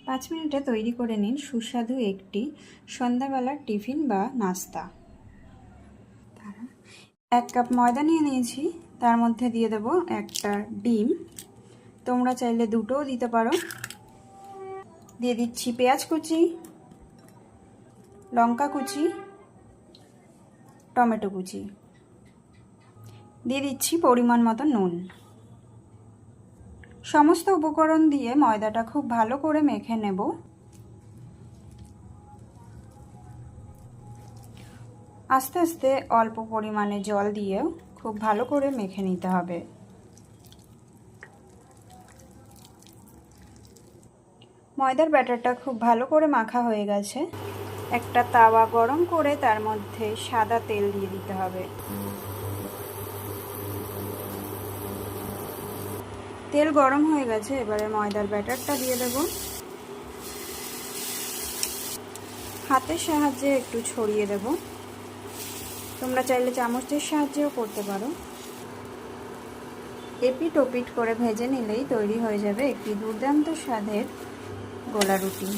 5 মিনিটে তৈরি করে নিন সুস্বাদু একটি সন্ধ্যাবেলার টিফিন বা নাস্তা। 1 কাপ ময়দা নিয়ে নিয়েছি, তার মধ্যে দিয়ে দেব একটা ডিম, তোমরা চাইলে দুটোও দিতে পারো। দিয়ে দিচ্ছি পেঁয়াজ কুচি, লঙ্কা কুচি, টমেটো কুচি, দিয়ে দিচ্ছি পরিমাণ মতো নুন। সমস্ত উপকরণ দিয়ে ময়দাটা খুব ভালো করে মেখে নেব। আস্তে আস্তে অল্প পরিমাণে জল দিয়েও খুব ভালো করে মেখে নিতে হবে। ময়দার ব্যাটারটা খুব ভালো করে মাখা হয়ে গেছে। একটা তাওয়া গরম করে তার মধ্যে সাদা তেল দিয়ে দিতে হবে। তেল গরম হয়ে গেছে, এবারে ময়দার ব্যাটারটা দিয়ে দেব। হাতের সাহায্যে একটু ছড়িয়ে দেব, তোমরা চাইলে চামচের সাহায্যেও করতে পারো। এপিট ওপিট করে ভেজে নিলেই তৈরি হয়ে যাবে একটি দুর্দান্ত স্বাদের গোলা রুটি।